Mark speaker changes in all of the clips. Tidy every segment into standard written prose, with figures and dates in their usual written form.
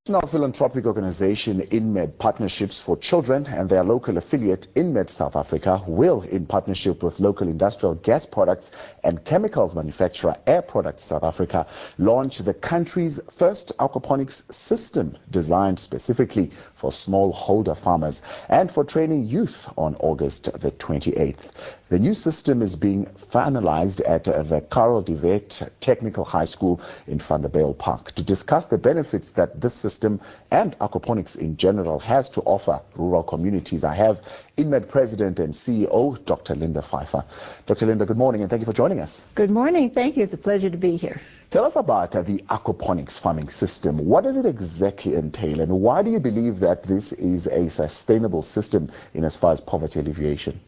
Speaker 1: National philanthropic organization INMED Partnerships for Children and their local affiliate INMED South Africa will, in partnership with local industrial gas products and chemicals manufacturer Air Products South Africa, launch the country's first aquaponics system designed specifically for smallholder farmers and for training youth on August the 28th. The new system is being finalized at the Karel de Wet Technical High School in Vanderbijl Park. To discuss the benefits that this system and aquaponics in general has to offer rural communities, I have INMED President and CEO, Dr. Linda Pfeiffer. Dr. Linda, good morning and thank you for joining us.
Speaker 2: Good morning. Thank you. It's a pleasure to be here.
Speaker 1: Tell us about the aquaponics farming system. What does it exactly entail, and why do you believe that this is a sustainable system in as far as poverty alleviation?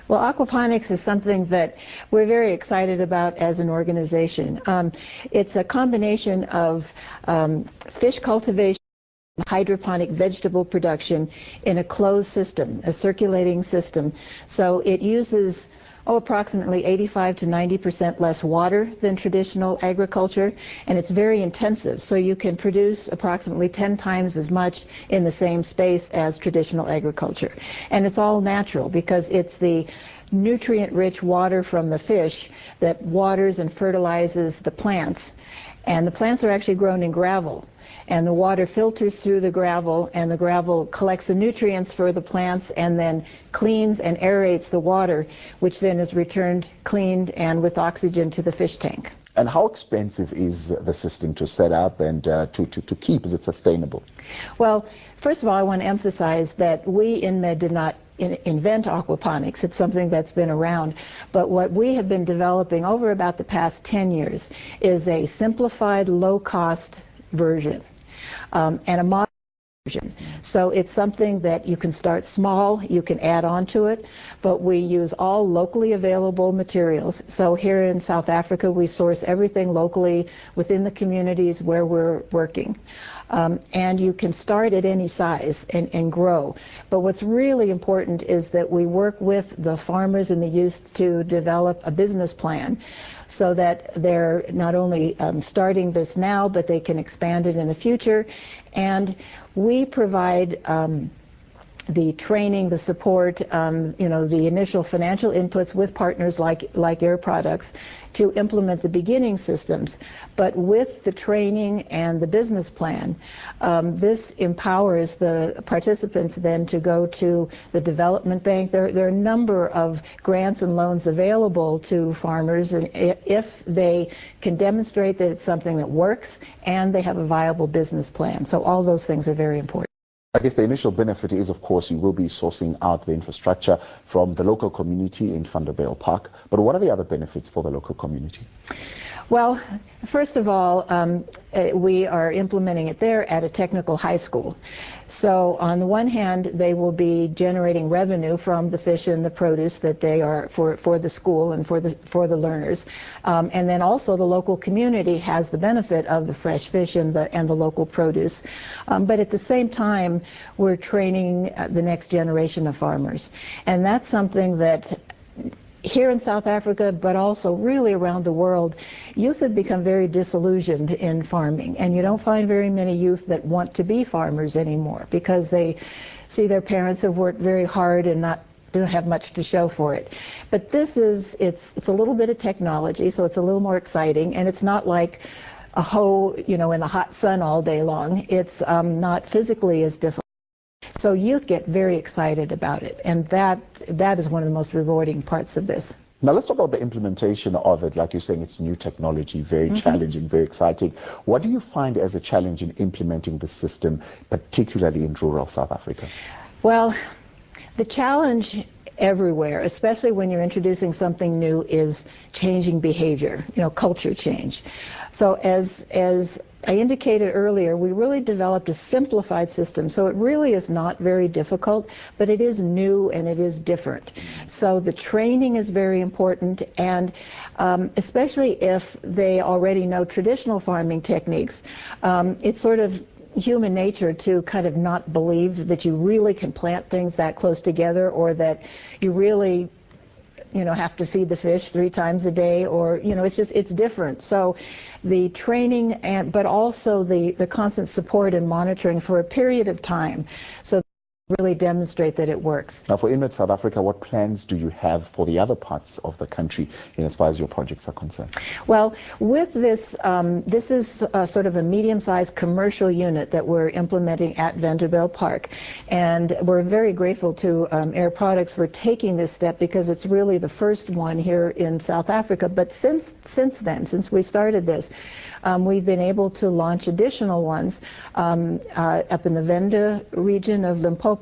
Speaker 2: Well, aquaponics is something that we're very excited about as an organization. It's a combination of fish cultivation, hydroponic vegetable production in a closed system, a circulating system. So it uses approximately 85 to 90% less water than traditional agriculture, and it's very intensive. So you can produce approximately 10 times as much in the same space as traditional agriculture. And it's all natural because it's the nutrient-rich water from the fish that waters and fertilizes the plants. And the plants are actually grown in gravel. And the water filters through the gravel, and the gravel collects the nutrients for the plants and then cleans and aerates the water, which then is returned cleaned and with oxygen to the fish tank.
Speaker 1: And how expensive is the system to set up and to keep? Is it sustainable?
Speaker 2: Well, first of all, I want to emphasize that we INMED did not invent aquaponics. It's something that's been around. But what we have been developing over about the past 10 years is a simplified, low-cost version and a modern version. So it's something that you can start small, you can add on to it, but we use all locally available materials. So here in South Africa, we source everything locally within the communities where we're working. And you can start at any size and grow. But what's really important is that we work with the farmers and the youth to develop a business plan so that they're not only starting this now, but they can expand it in the future. And we provide the training, the support, the initial financial inputs with partners like Air Products to implement the beginning systems. But with the training and the business plan, this empowers the participants then to go to the development bank. There are a number of grants and loans available to farmers, and if they can demonstrate that it's something that works and they have a viable business plan. So all those things are very important.
Speaker 1: I guess the initial benefit is, of course, you will be sourcing out the infrastructure from the local community in Vanderbijl Park. But what are the other benefits for the local community?
Speaker 2: Well, first of all, we are implementing it there at a technical high school. So on the one hand, they will be generating revenue from the fish and the produce that they are for the school and for the learners. And then also the local community has the benefit of the fresh fish and the local produce. But at the same time, we're training the next generation of farmers. And that's something that here in South Africa, but also really around the world, youth have become very disillusioned in farming, and you don't find very many youth that want to be farmers anymore because they see their parents have worked very hard and don't have much to show for it. But it's a little bit of technology, so it's a little more exciting, and it's not like a hoe, in the hot sun all day long. It's not physically as difficult. So youth get very excited about it, and that is one of the most rewarding parts of this.
Speaker 1: Now let's talk about the implementation of it. Like you're saying, it's new technology, very challenging, very exciting. What do you find as a challenge in implementing the system, particularly in rural South Africa?
Speaker 2: Well, the challenge everywhere, especially when you're introducing something new, is changing behavior, culture change. So as I indicated earlier, we really developed a simplified system, so it really is not very difficult, but it is new and it is different. So the training is very important, and especially if they already know traditional farming techniques, it's sort of human nature to kind of not believe that you really can plant things that close together, or that you really have to feed the fish 3 times a day, or it's different. So the training but also the constant support and monitoring for a period of time, so really demonstrate that it works.
Speaker 1: Now, for INMED South Africa, what plans do you have for the other parts of the country as far as your projects are concerned?
Speaker 2: Well, with this, this is sort of a medium-sized commercial unit that we're implementing at Vanderbilt Park, and we're very grateful to Air Products for taking this step, because it's really the first one here in South Africa. But since then, since we started this, we've been able to launch additional ones up in the Venda region of Limpopo,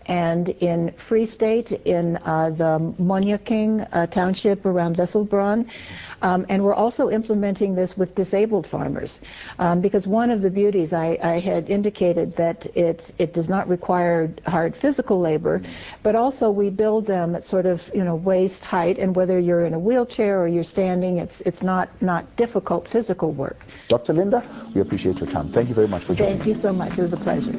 Speaker 2: and in Free State, in the Monyaking township around Wesselbron. And we're also implementing this with disabled farmers, because one of the beauties, I had indicated that it does not require hard physical labor, but also we build them at sort of waist height, and whether you're in a wheelchair or you're standing, it's not difficult physical work.
Speaker 1: Dr. Linda, we appreciate your time. Thank you very much for joining us.
Speaker 2: Thank you so much. It was a pleasure.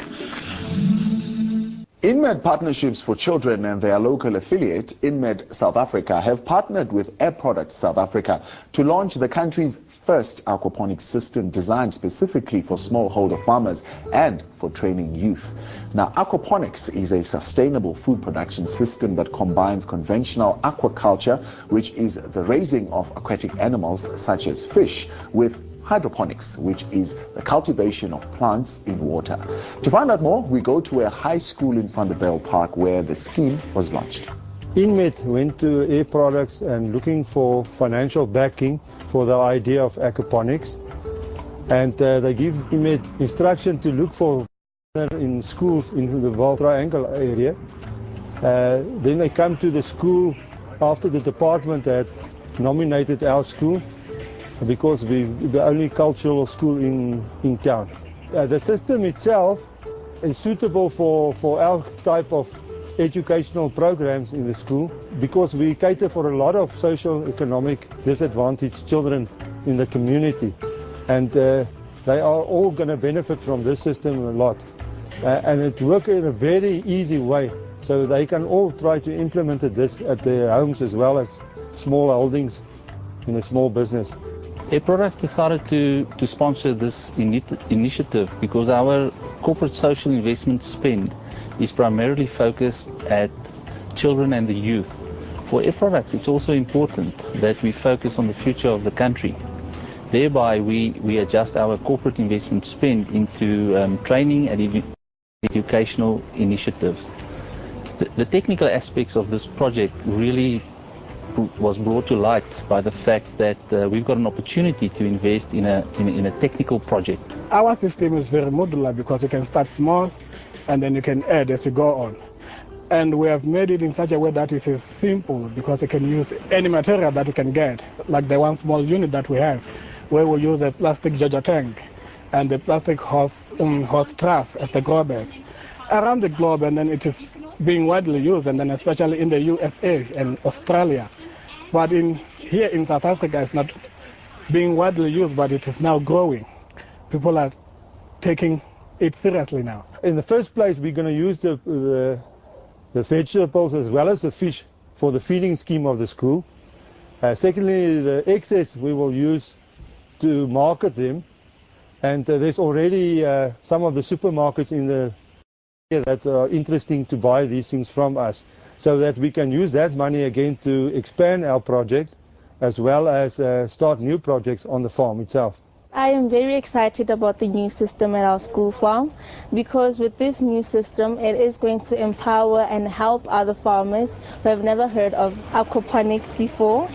Speaker 1: INMED Partnerships for Children and their local affiliate, INMED South Africa, have partnered with Air Products South Africa to launch the country's first aquaponics system designed specifically for smallholder farmers and for training youth. Now, aquaponics is a sustainable food production system that combines conventional aquaculture, which is the raising of aquatic animals such as fish, with hydroponics, which is the cultivation of plants in water. To find out more, we go to a high school in Vanderbilt Park where the scheme was launched.
Speaker 3: INMED went to Air Products and looking for financial backing for the idea of aquaponics, and they give INMED instruction to look for in schools in the Vaal Triangle area. Then they come to the school after the department had nominated our school, because we're the only cultural school in town. The system itself is suitable for our type of educational programs in the school, because we cater for a lot of socio-economic disadvantaged children in the community, and they are all going to benefit from this system a lot, and it works in a very easy way, so they can all try to implement this at their homes as well as small holdings in a small business.
Speaker 4: Air Products decided to sponsor this initiative because our corporate social investment spend is primarily focused at children and the youth. For Air Products, it's also important that we focus on the future of the country. Thereby, we adjust our corporate investment spend into training and educational initiatives. The technical aspects of this project really was brought to light by the fact that we've got an opportunity to invest in a technical project.
Speaker 5: Our system is very modular because you can start small and then you can add as you go on. And we have made it in such a way that it is simple, because you can use any material that you can get, like the one small unit that we have, where we use a plastic Jojo tank and the plastic hose trough as the grow base around the globe, and then it is being widely used, and then especially in the USA and Australia. But here in South Africa, it's not being widely used, but it is now growing. People are taking it seriously now.
Speaker 3: In the first place, we're going to use the vegetables as well as the fish for the feeding scheme of the school. Secondly, the excess we will use to market them, and there's already some of the supermarkets in the area that are interesting to buy these things from us, so that we can use that money again to expand our project as well as start new projects on the farm itself.
Speaker 6: I am very excited about the new system at our school farm, because with this new system it is going to empower and help other farmers who have never heard of aquaponics before,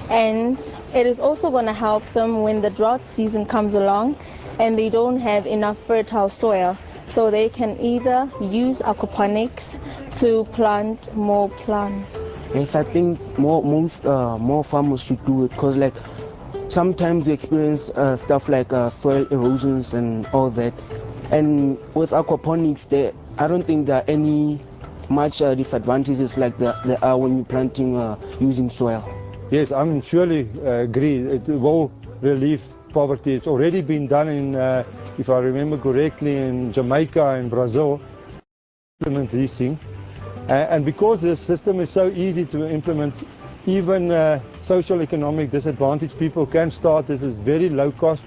Speaker 6: and it is also going to help them when the drought season comes along and they don't have enough fertile soil, so they can either use aquaponics to plant more plants.
Speaker 7: Yes, I think more farmers should do it, because like sometimes we experience stuff like soil erosions and all that, and with aquaponics I don't think there are any much disadvantages like there are when you're planting using soil.
Speaker 3: Yes, I'm surely agree. It will relieve poverty. It's already been done in, if I remember correctly, in Jamaica and Brazil. Implement these things, and because the system is so easy to implement, even social economic disadvantaged people can start. This is very low cost,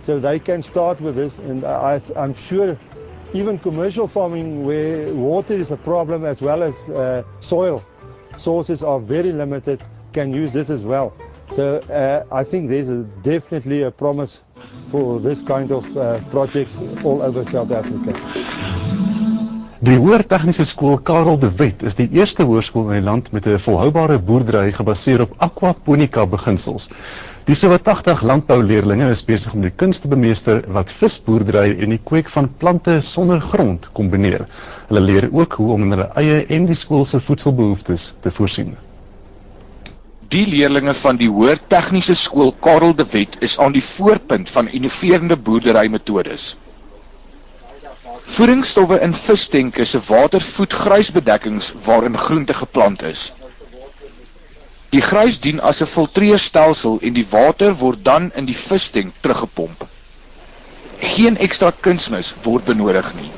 Speaker 3: so they can start with this, and I'm sure even commercial farming where water is a problem as well as soil sources are very limited can use this as well. So I think there's definitely a promise for this kind of projects all over South Africa.
Speaker 8: Die Hoër Tegniese Skool Karel de Wet is die eerste hoërskool in die land met 'n volhoubare boerdery gebaseer op aquaponika beginsels. Die sowat 80 landbouleerlinge is besig om die kuns te bemeester wat visboerdery en die kweek van plante sonder grond kombineer. Hulle leer ook hoe om in hulle eie en die skool se voedselbehoeftes te voorsien.
Speaker 9: Die leerlinge van die Hoër Tegniese Skool Karel de Wet is aan die voorpunt van innoverende boerderymetodes. Voedingsstowwe in vistenke se watervoed grysbedekkings waarin groente geplant is. Die grys dien as 'n filtreerstelsel en die water word dan in die vistenk teruggepomp. Geen ekstra kunsmis word benodig nie.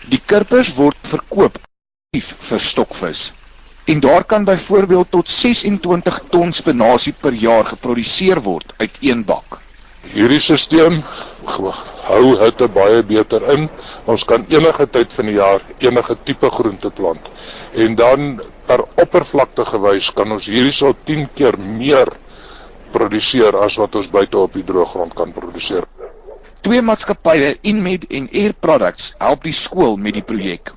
Speaker 9: Die kurpers word verkoop vir stokvis. En daar kan byvoorbeeld tot 26 ton spinasie per jaar geproduseer word uit een bak.
Speaker 10: Hierdie stelsel hou hitte baie beter in. Ons kan enige tyd van die jaar enige tipe groente plant. En dan per oppervlakte gewys kan ons hierso 10 keer meer produseer as wat ons buite op die droëgrond kan produseer.
Speaker 9: Twee maatskappye, INMED en Products, help die skool met die projek.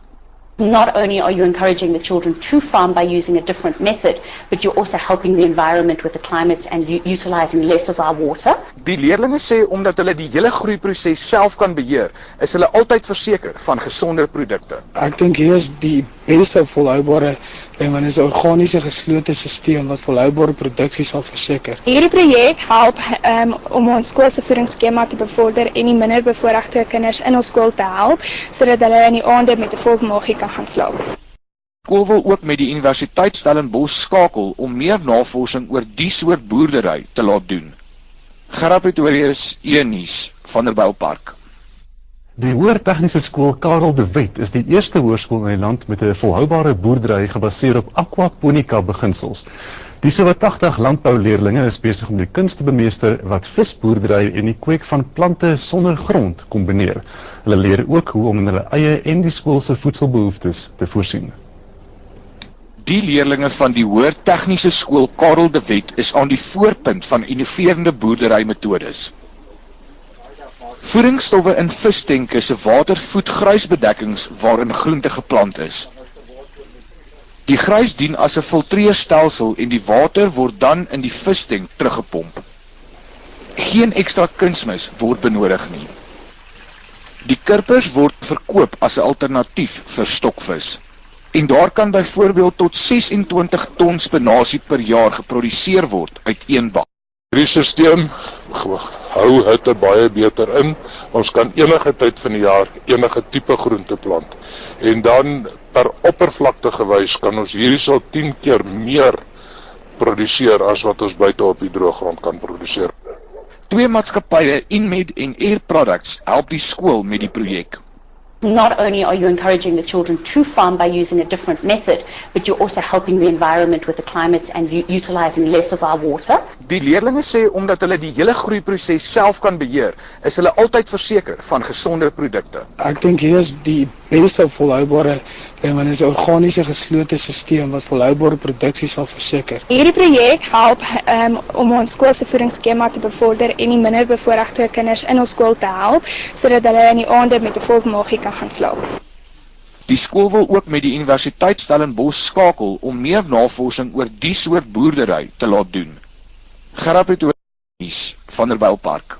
Speaker 11: Not only are you encouraging the children to farm by using a different method, but you're also helping the environment with the climate and utilizing less of our water.
Speaker 9: Die leerlinge sê omdat hulle die hele groeiproses self kan beheer, is hulle altyd verseker van gesonder produkte.
Speaker 5: Ek dink hier is die beste volhoubare en want is 'n organiese geslote stelsel wat volhoubare produksie sal verseker.
Speaker 12: Hierdie projek help om ons skool se voedingsskema te bevorder en die minder bevoorregte kinders in ons skool te help sodat hulle in die aande met 'n vol maagie kan gaan slaap.
Speaker 9: Die skool wil ook met die Universiteit Stellenbosch skakel om meer navorsing oor die soort boerdery te laat doen. Gerard Pretorius, E-nuus, Vanderbijlpark.
Speaker 8: Die Hoër Tegniese Skool Karel de Wet is die eerste hoërskool in die land met 'n volhoubare boerdery gebaseer op aquaponika beginsels. Die sowat 80 landbouleerlinge is besig om die kuns te bemeester wat visboerdery en die kweek van plante sonder grond kombineer. Hulle leer ook hoe om in hulle eie en die skool se voedselbehoeftes te voorsien.
Speaker 9: Die leerlinge van die Hoër Tegniese Skool Karel de Wet is aan die voorpunt van innoverende boerderymetodes. Voedingsstowwe in vistenke se watervoed grysbedekkings waarin groente geplant is. Die grys dien as 'n filtreerstelsel en die water word dan in die vistenk teruggepomp. Geen ekstra kunsmis word benodig nie. Die kurpers word verkoop as 'n alternatief vir stokvis. En daar kan byvoorbeeld tot 26 ton spinasie per jaar geproduseer word uit een bak.
Speaker 10: Hierdie stelsel hou hitte baie beter in. Ons kan enige tyd van die jaar enige tipe groente plant. En dan per oppervlakte gewys kan ons hierso 10 keer meer produseer as wat ons buite op die droëgrond kan produseer.
Speaker 9: Twee maatskappye, INMED en Products, help die skool met die projek.
Speaker 11: Not only are you encouraging the children to farm by using a different method, but you're also helping the environment with the climate and utilizing less of our water.
Speaker 9: Die leerlinge sê omdat hulle die hele groeiproses self kan beheer, is hulle altyd verseker van gesonder produkte.
Speaker 5: Ek dink hier is die beste volhoubare en want is 'n organiese geslote stelsel wat volhoubare produksie sal verseker.
Speaker 12: Hierdie projek help om ons skool se voedingsskema te bevorder en die minder bevoorregte kinders in ons skool te help sodat hulle in die aande met 'n vol maagie kan gaan slaap.
Speaker 9: Die skool wil ook met die Universiteit Stellenbosch skakel om meer navorsing oor die soort boerdery te laat doen. Gerard Pretorius, Vanderbijlpark.